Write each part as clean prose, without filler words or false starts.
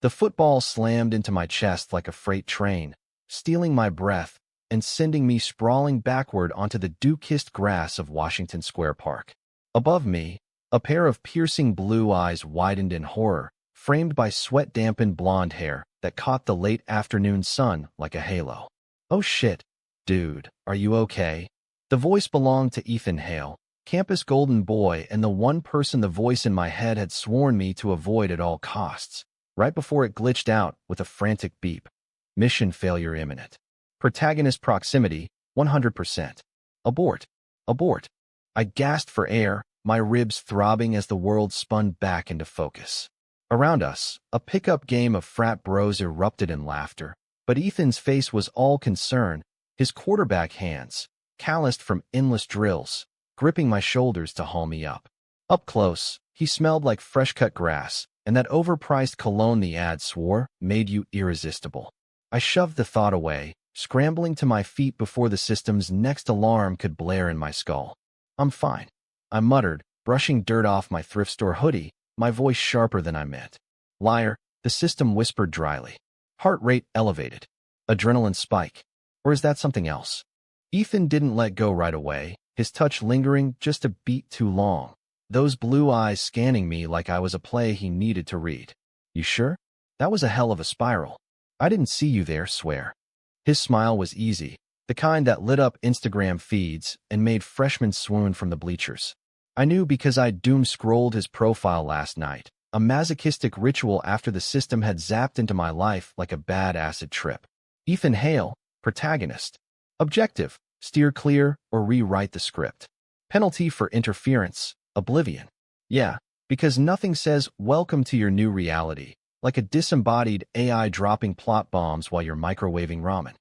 The football slammed into my chest like a freight train, stealing my breath and sending me sprawling backward onto the dew-kissed grass of Washington Square Park. Above me, a pair of piercing blue eyes widened in horror, framed by sweat-dampened blonde hair that caught the late afternoon sun like a halo. "Oh shit, dude, are you okay?" The voice belonged to Ethan Hale, campus golden boy, and the one person the voice in my head had sworn me to avoid at all costs, right before it glitched out with a frantic beep. Mission failure imminent. Protagonist proximity, 100%. Abort. Abort. I gasped for air, my ribs throbbing as the world spun back into focus. Around us, a pickup game of frat bros erupted in laughter, but Ethan's face was all concern, his quarterback hands, calloused from endless drills, gripping my shoulders to haul me up. Up close, he smelled like fresh-cut grass, and that overpriced cologne the ad swore made you irresistible. I shoved the thought away, scrambling to my feet before the system's next alarm could blare in my skull. "I'm fine," I muttered, brushing dirt off my thrift store hoodie, my voice sharper than I meant. "Liar," the system whispered dryly. Heart rate elevated. Adrenaline spike. Or is that something else? Ethan didn't let go right away, his touch lingering just a beat too long, those blue eyes scanning me like I was a play he needed to read. "You sure? That was a hell of a spiral. I didn't see you there, swear." His smile was easy, the kind that lit up Instagram feeds and made freshmen swoon from the bleachers. I knew because I'd doom-scrolled his profile last night, a masochistic ritual after the system had zapped into my life like a bad acid trip. Ethan Hale, protagonist. Objective, steer clear or rewrite the script. Penalty for interference, oblivion. Yeah, because nothing says welcome to your new reality, like a disembodied AI dropping plot bombs while you're microwaving ramen.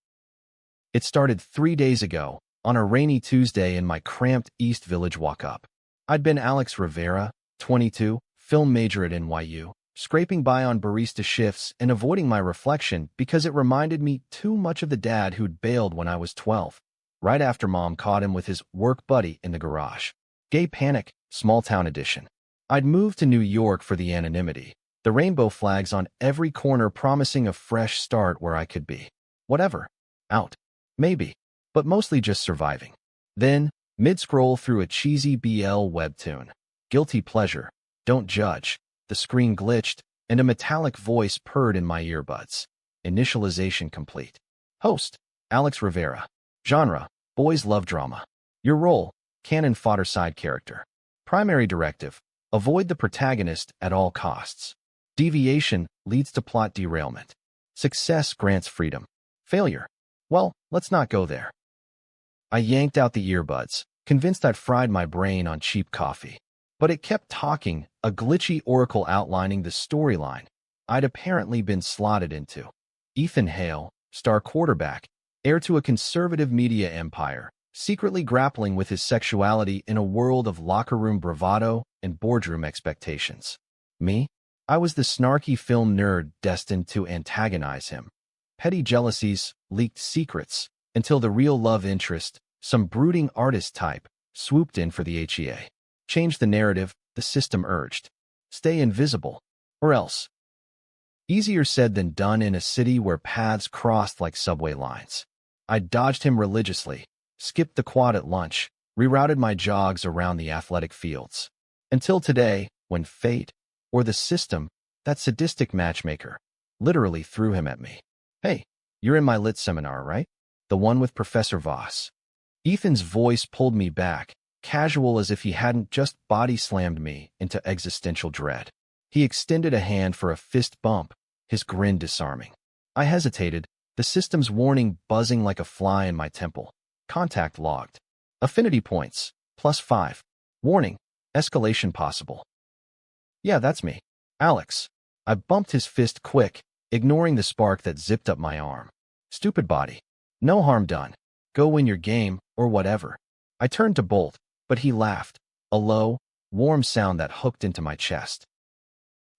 It started 3 days ago, on a rainy Tuesday in my cramped East Village walk-up. I'd been Alex Rivera, 22, film major at NYU, scraping by on barista shifts and avoiding my reflection because it reminded me too much of the dad who'd bailed when I was 12, right after mom caught him with his work buddy in the garage. Gay panic, small-town edition. I'd moved to New York for the anonymity, the rainbow flags on every corner promising a fresh start where I could be. Whatever. Out. Maybe. But mostly just surviving. Then, mid-scroll through a cheesy BL webtoon. Guilty pleasure. Don't judge. The screen glitched, and a metallic voice purred in my earbuds. Initialization complete. Host, Alex Rivera. Genre, boys love drama. Your role, cannon fodder side character. Primary directive, avoid the protagonist at all costs. Deviation leads to plot derailment. Success grants freedom. Failure. Well, let's not go there. I yanked out the earbuds, convinced I'd fried my brain on cheap coffee. But it kept talking, a glitchy oracle outlining the storyline I'd apparently been slotted into. Ethan Hale, star quarterback, heir to a conservative media empire, secretly grappling with his sexuality in a world of locker room bravado and boardroom expectations. Me? I was the snarky film nerd destined to antagonize him. Petty jealousies, leaked secrets, until the real love interest, some brooding artist type, swooped in for the HEA. Change the narrative, the system urged. Stay invisible. Or else. Easier said than done in a city where paths crossed like subway lines. I dodged him religiously, skipped the quad at lunch, rerouted my jogs around the athletic fields. Until today, when fate, or the system, that sadistic matchmaker, literally threw him at me. "Hey, you're in my lit seminar, right? The one with Professor Voss." Ethan's voice pulled me back, casual as if he hadn't just body-slammed me into existential dread. He extended a hand for a fist bump, his grin disarming. I hesitated, the system's warning buzzing like a fly in my temple. Contact logged. Affinity points, +5. Warning, escalation possible. "Yeah, that's me. Alex." I bumped his fist quick, ignoring the spark that zipped up my arm. "Stupid body. No harm done. Go win your game, or whatever." I turned to bolt, but he laughed, a low, warm sound that hooked into my chest.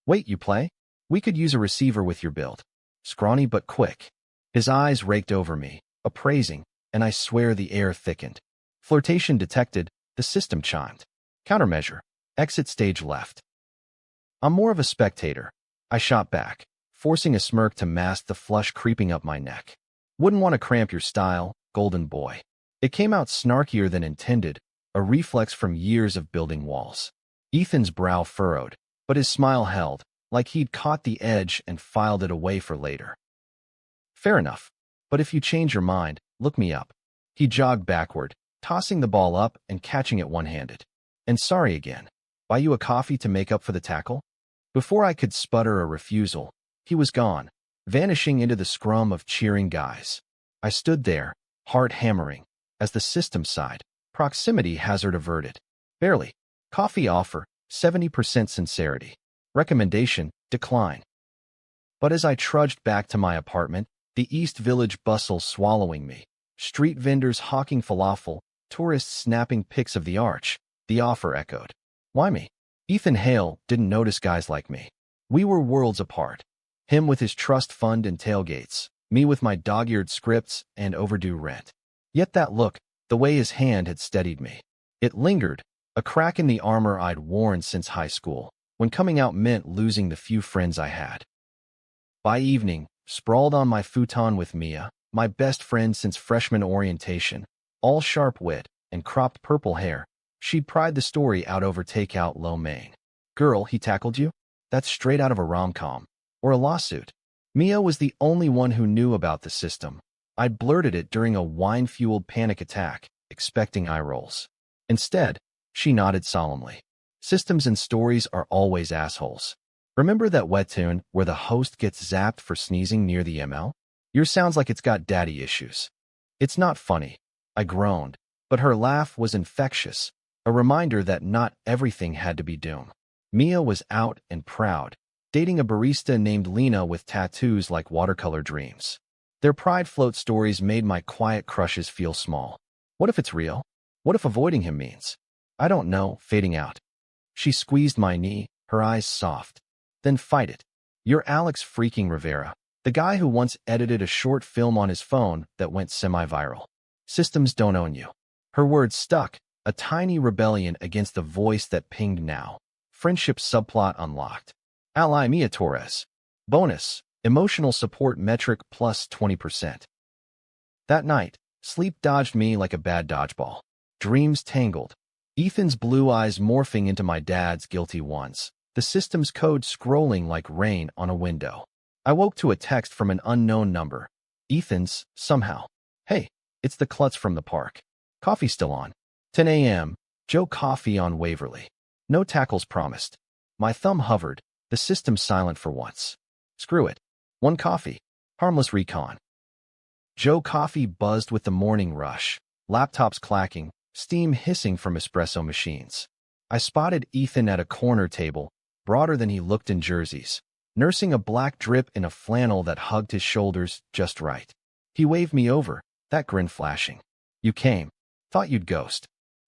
"Wait, you play? We could use a receiver with your build. Scrawny but quick." His eyes raked over me, appraising, and I swear the air thickened. Flirtation detected, the system chimed. Countermeasure. Exit stage left. "I'm more of a spectator," I shot back, forcing a smirk to mask the flush creeping up my neck. Wouldn't want to cramp your style, golden boy. It came out snarkier than intended, a reflex from years of building walls. Ethan's brow furrowed, but his smile held, like he'd caught the edge and filed it away for later. Fair enough. But if you change your mind, look me up. He jogged backward, tossing the ball up and catching it one-handed. And sorry again. Buy you a coffee to make up for the tackle? Before I could sputter a refusal, he was gone, vanishing into the scrum of cheering guys. I stood there, heart hammering, as the system sighed. Proximity hazard averted. Barely. Coffee offer, 70% sincerity. Recommendation, decline. But as I trudged back to my apartment, the East Village bustle swallowing me, street vendors hawking falafel, tourists snapping pics of the arch, the offer echoed. Why me? Ethan Hale didn't notice guys like me. We were worlds apart. Him with his trust fund and tailgates, me with my dog-eared scripts and overdue rent. Yet that look, the way his hand had steadied me. It lingered, a crack in the armor I'd worn since high school, when coming out meant losing the few friends I had. By evening, sprawled on my futon with Mia, my best friend since freshman orientation, all sharp wit and cropped purple hair, she'd pried the story out over takeout lo mein. Girl, he tackled you? That's straight out of a rom-com. Or a lawsuit. Mia was the only one who knew about the system. I'd blurted it during a wine-fueled panic attack, expecting eye rolls. Instead, she nodded solemnly. Systems and stories are always assholes. Remember that webtoon where the host gets zapped for sneezing near the ML? Yours sounds like it's got daddy issues. It's not funny. I groaned, but her laugh was infectious, a reminder that not everything had to be doom. Mia was out and proud, dating a barista named Lena with tattoos like watercolor dreams. Their pride float stories made my quiet crushes feel small. What if it's real? What if avoiding him means? I don't know, fading out. She squeezed my knee, her eyes soft. Then fight it. You're Alex freaking Rivera, the guy who once edited a short film on his phone that went semi-viral. Systems don't own you. Her words stuck, a tiny rebellion against the voice that pinged now. Friendship subplot unlocked. Ally Mia Torres. Bonus, emotional support metric plus 20%. That night, sleep dodged me like a bad dodgeball. Dreams tangled. Ethan's blue eyes morphing into my dad's guilty ones. The system's code scrolling like rain on a window. I woke to a text from an unknown number. Ethan's, somehow. Hey, it's the klutz from the park. Coffee still on. 10 a.m. Joe Coffee on Waverly. No tackles promised. My thumb hovered, the system silent for once. Screw it. One coffee. Harmless recon. Joe Coffee buzzed with the morning rush. Laptops clacking, steam hissing from espresso machines. I spotted Ethan at a corner table, broader than he looked in jerseys, nursing a black drip in a flannel that hugged his shoulders just right. He waved me over, that grin flashing. You came. Thought you'd ghost.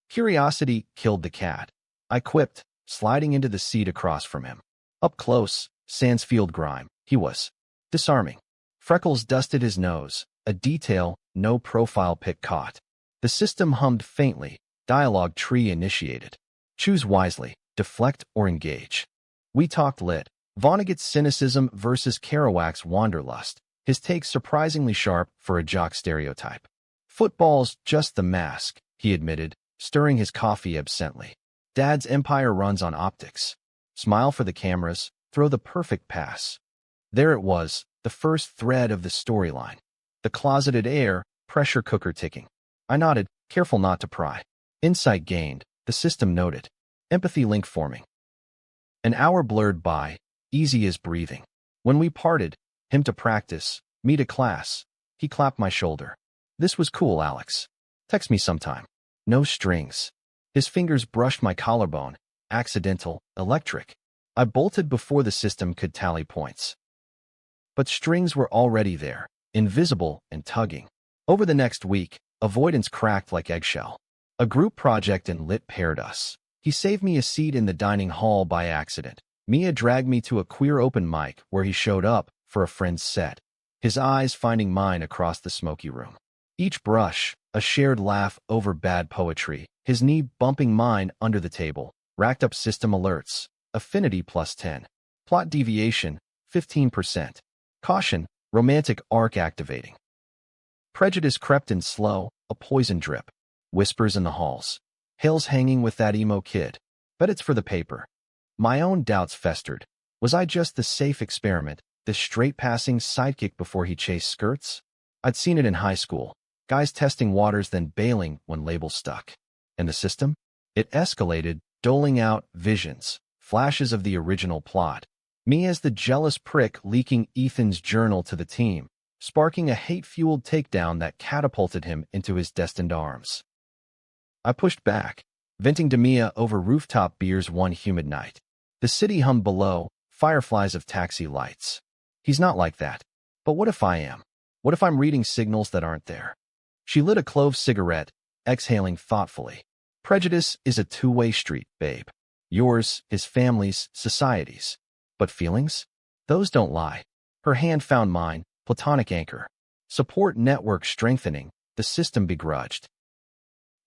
Curiosity killed the cat. I quipped, sliding into the seat across from him. Up close, Sansfield grime, he was. Disarming. Freckles dusted his nose, a detail no profile pic caught. The system hummed faintly, dialogue tree initiated. Choose wisely, deflect or engage. We talked lit. Vonnegut's cynicism versus Kerouac's wanderlust, his take surprisingly sharp for a jock stereotype. Football's just the mask, he admitted, stirring his coffee absently. Dad's empire runs on optics. Smile for the cameras, throw the perfect pass. There it was, the first thread of the storyline. The closeted heir, pressure cooker ticking. I nodded, careful not to pry. Insight gained, the system noted. Empathy link forming. An hour blurred by, easy as breathing. When we parted, him to practice, me to class, he clapped my shoulder. This was cool, Alex. Text me sometime. No strings. His fingers brushed my collarbone, accidental, electric. I bolted before the system could tally points. But strings were already there, invisible and tugging. Over the next week, avoidance cracked like eggshell. A group project and lit paired us. He saved me a seat in the dining hall by accident. Mia dragged me to a queer open mic where he showed up for a friend's set, his eyes finding mine across the smoky room. Each brush, a shared laugh over bad poetry, his knee bumping mine under the table, racked up system alerts. Affinity plus 10. Plot deviation, 15%. Caution, romantic arc activating. Prejudice crept in slow, a poison drip. Whispers in the halls. Hill's hanging with that emo kid. Bet it's for the paper. My own doubts festered. Was I just the safe experiment, the straight-passing sidekick before he chased skirts? I'd seen it in high school. Guys testing waters then bailing when labels stuck. And the system? It escalated, doling out visions, flashes of the original plot. Me as the jealous prick leaking Ethan's journal to the team, sparking a hate-fueled takedown that catapulted him into his destined arms. I pushed back, venting to Mia over rooftop beers one humid night. The city hummed below, fireflies of taxi lights. He's not like that. But what if I am? What if I'm reading signals that aren't there? She lit a clove cigarette, exhaling thoughtfully. Prejudice is a two-way street, babe. Yours, his family's, society's. But feelings? Those don't lie. Her hand found mine, platonic anchor. Support network strengthening, the system begrudged.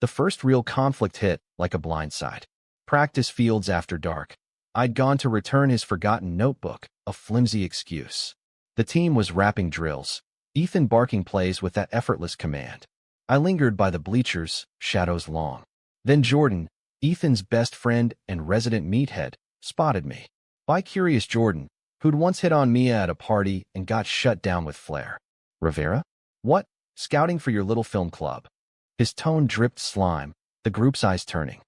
The first real conflict hit like a blindside. Practice fields after dark. I'd gone to return his forgotten notebook, a flimsy excuse. The team was rapping drills, Ethan barking plays with that effortless command. I lingered by the bleachers, shadows long. Then Jordan, Ethan's best friend and resident meathead, spotted me. Bi-curious Jordan, who'd once hit on Mia at a party and got shut down with flair. Rivera? What? Scouting for your little film club. His tone dripped slime, the group's eyes turning.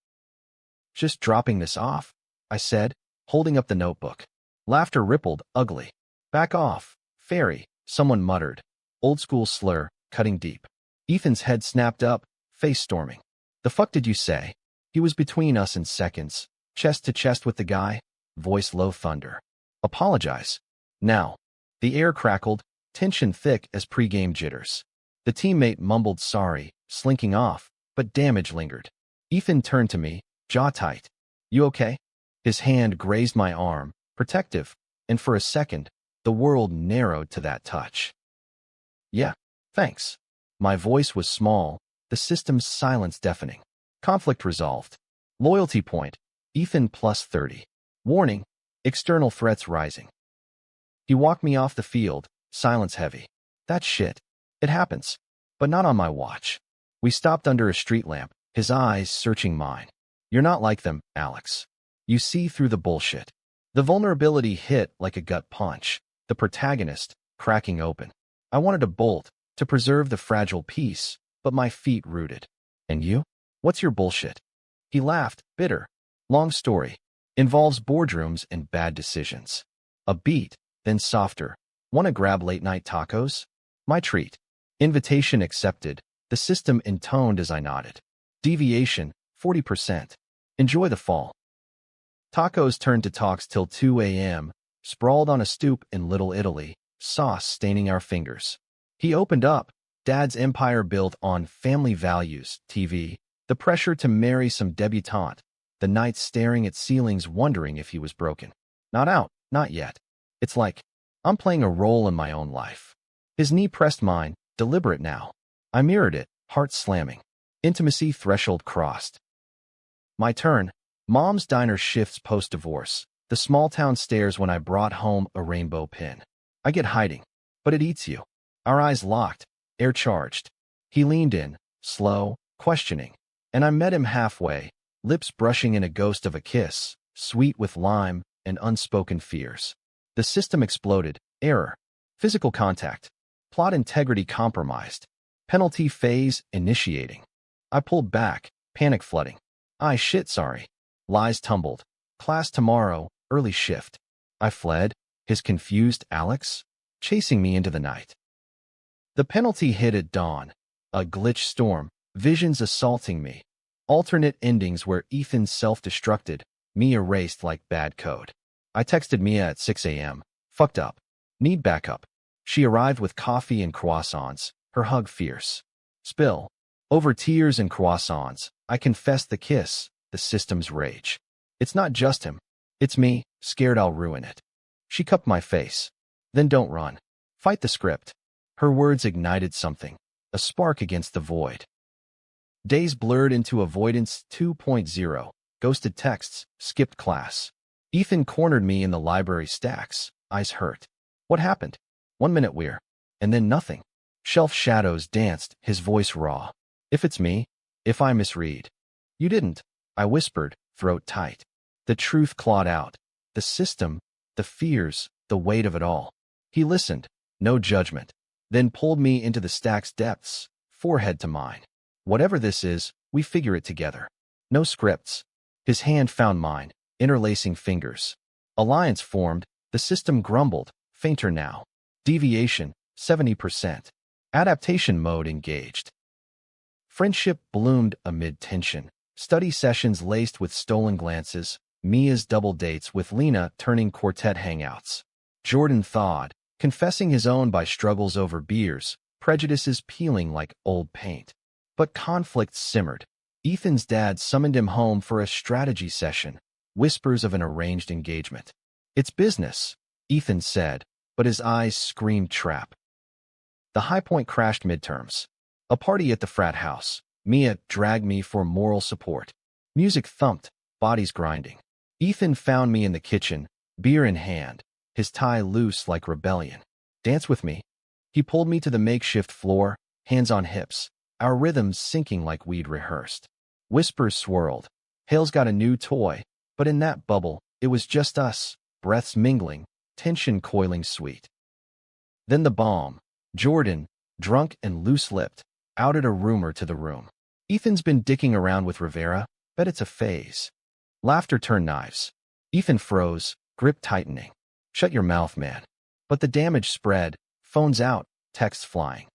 Just dropping this off, I said, holding up the notebook. Laughter rippled, ugly. Back off, fairy, someone muttered. Old school slur, cutting deep. Ethan's head snapped up, face storming. The fuck did you say? He was between us in seconds, chest to chest with the guy, voice low thunder. Apologize. Now. The air crackled, tension thick as pre-game jitters. The teammate mumbled sorry, slinking off, but damage lingered. Ethan turned to me, jaw tight. You okay? His hand grazed my arm, protective, and for a second, the world narrowed to that touch. Yeah, thanks. My voice was small, the system's silence deafening. Conflict resolved. Loyalty point, Ethan plus 30. Warning, external threats rising. He walked me off the field, silence heavy. That's shit. It happens. But not on my watch. We stopped under a street lamp, his eyes searching mine. You're not like them, Alex. You see through the bullshit. The vulnerability hit like a gut punch, the protagonist, cracking open. I wanted to bolt, to preserve the fragile peace, but my feet rooted. And you? What's your bullshit? He laughed, bitter. Long story. Involves boardrooms and bad decisions. A beat, then softer. Wanna grab late-night tacos? My treat. Invitation accepted, the system intoned as I nodded. Deviation, 40%. Enjoy the fall. Tacos turned to talks till 2 a.m., sprawled on a stoop in Little Italy, sauce staining our fingers. He opened up, Dad's empire built on family values, TV, the pressure to marry some debutante, the nights staring at ceilings wondering if he was broken. Not out, not yet. It's like, I'm playing a role in my own life. His knee pressed mine, deliberate now. I mirrored it, heart slamming. Intimacy threshold crossed. My turn. Mom's diner shifts post-divorce. The small-town stares when I brought home a rainbow pin. I get hiding, but it eats you. Our eyes locked, air charged. He leaned in, slow, questioning, and I met him halfway, lips brushing in a ghost of a kiss, sweet with lime and unspoken fears. The system exploded, error, physical contact, plot integrity compromised, penalty phase initiating. I pulled back, panic flooding. Shit, sorry. Lies tumbled. Class tomorrow, early shift. I fled, his confused Alex, chasing me into the night. The penalty hit at dawn. A glitch storm, visions assaulting me. Alternate endings where Ethan self-destructed, me erased like bad code. I texted Mia at 6 a.m. Fucked up. Need backup. She arrived with coffee and croissants, her hug fierce. Spill. Over tears and croissants, I confessed the kiss, the system's rage. It's not just him. It's me, scared I'll ruin it. She cupped my face. Then don't run. Fight the script. Her words ignited something, a spark against the void. Days blurred into avoidance 2.0, ghosted texts, skipped class. Ethan cornered me in the library stacks, eyes hurt. What happened? 1 minute we're, and then nothing. Shelf shadows danced, his voice raw. If it's me, if I misread. You didn't, I whispered, throat tight. The truth clawed out. The system, the fears, the weight of it all. He listened, no judgment, then pulled me into the stack's depths, forehead to mine. Whatever this is, we figure it together. No scripts. His hand found mine, interlacing fingers. Alliance formed, the system grumbled, fainter now. Deviation, 70%. Adaptation mode engaged. Friendship bloomed amid tension. Study sessions laced with stolen glances, Mia's double dates with Lena turning quartet hangouts. Jordan thawed, confessing his own by struggles over beers, prejudices peeling like old paint. But conflict simmered. Ethan's dad summoned him home for a strategy session, whispers of an arranged engagement. It's business, Ethan said, but his eyes screamed trap. The high point crashed midterms. A party at the frat house. Mia dragged me for moral support. Music thumped, bodies grinding. Ethan found me in the kitchen, beer in hand, his tie loose like rebellion. Dance with me. He pulled me to the makeshift floor, hands on hips, our rhythms syncing like we'd rehearsed. Whispers swirled. Hale's got a new toy, but in that bubble, it was just us, breaths mingling, tension coiling sweet. Then the bomb. Jordan, drunk and loose-lipped, outed a rumor to the room. Ethan's been dicking around with Rivera, bet it's a phase. Laughter turned knives. Ethan froze, grip tightening. Shut your mouth, man. But the damage spread, phones out, texts flying.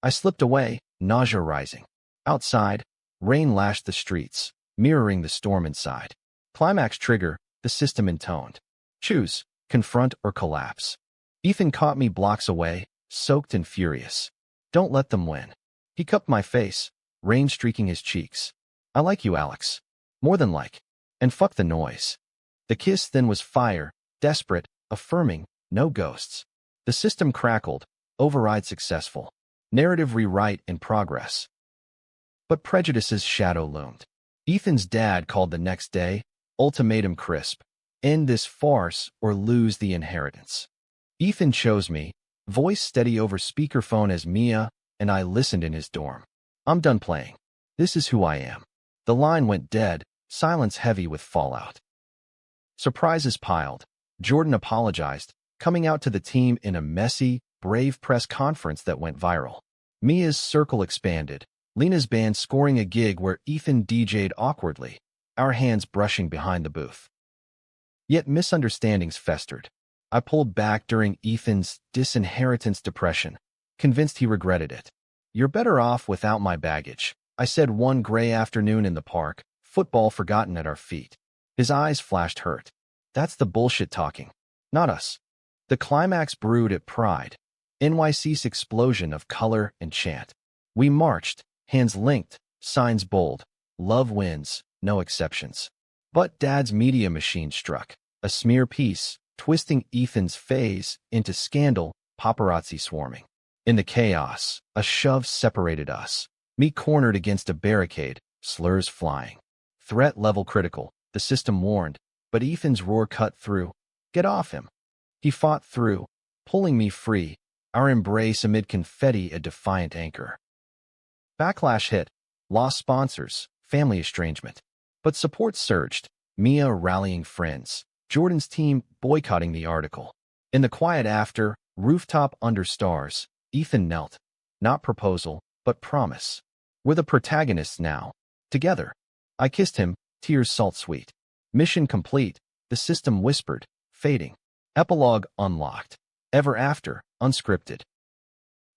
I slipped away, nausea rising. Outside, rain lashed the streets, mirroring the storm inside. Climax trigger, the system intoned. Choose, confront or collapse. Ethan caught me blocks away, soaked and furious. Don't let them win. He cupped my face, rain streaking his cheeks. I like you, Alex. More than like. And fuck the noise. The kiss then was fire, desperate, affirming, no ghosts. The system crackled, override successful. Narrative rewrite in progress. But prejudice's shadow loomed. Ethan's dad called the next day, ultimatum crisp. End this farce or lose the inheritance. Ethan chose me, voice steady over speakerphone as Mia and I listened in his dorm. I'm done playing. This is who I am. The line went dead, silence heavy with fallout. Surprises piled. Jordan apologized, coming out to the team in a messy, brave press conference that went viral. Mia's circle expanded, Lena's band scoring a gig where Ethan DJ'd awkwardly, our hands brushing behind the booth. Yet misunderstandings festered. I pulled back during Ethan's disinheritance depression, convinced he regretted it. You're better off without my baggage, I said one gray afternoon in the park, football forgotten at our feet. His eyes flashed hurt. That's the bullshit talking. Not us. The climax brewed at Pride. NYC's explosion of color and chant. We marched, hands linked, signs bold. Love wins, no exceptions. But Dad's media machine struck. A smear piece, twisting Ethan's phase into scandal, paparazzi swarming. In the chaos, a shove separated us. Me cornered against a barricade, slurs flying. Threat level critical, the system warned, but Ethan's roar cut through. Get off him. He fought through, pulling me free, our embrace amid confetti a defiant anchor. Backlash hit, lost sponsors, family estrangement. But support surged, Mia rallying friends, Jordan's team boycotting the article. In the quiet after, rooftop under stars, Ethan knelt. Not proposal, but promise. We're the protagonists now. Together. I kissed him, tears salt sweet. Mission complete, the system whispered, fading. Epilogue unlocked. Ever after, unscripted.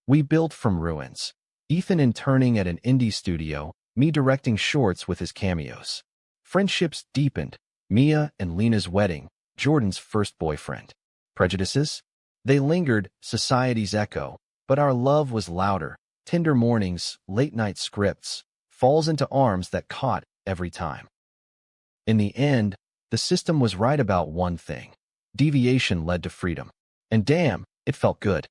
We built from ruins. Ethan interning at an indie studio, me directing shorts with his cameos. Friendships deepened. Mia and Lena's wedding, Jordan's first boyfriend. Prejudices? They lingered, society's echo, but our love was louder. Tender mornings, late-night scripts, falls into arms that caught every time. In the end, the system was right about one thing. Deviation led to freedom. And damn, it felt good.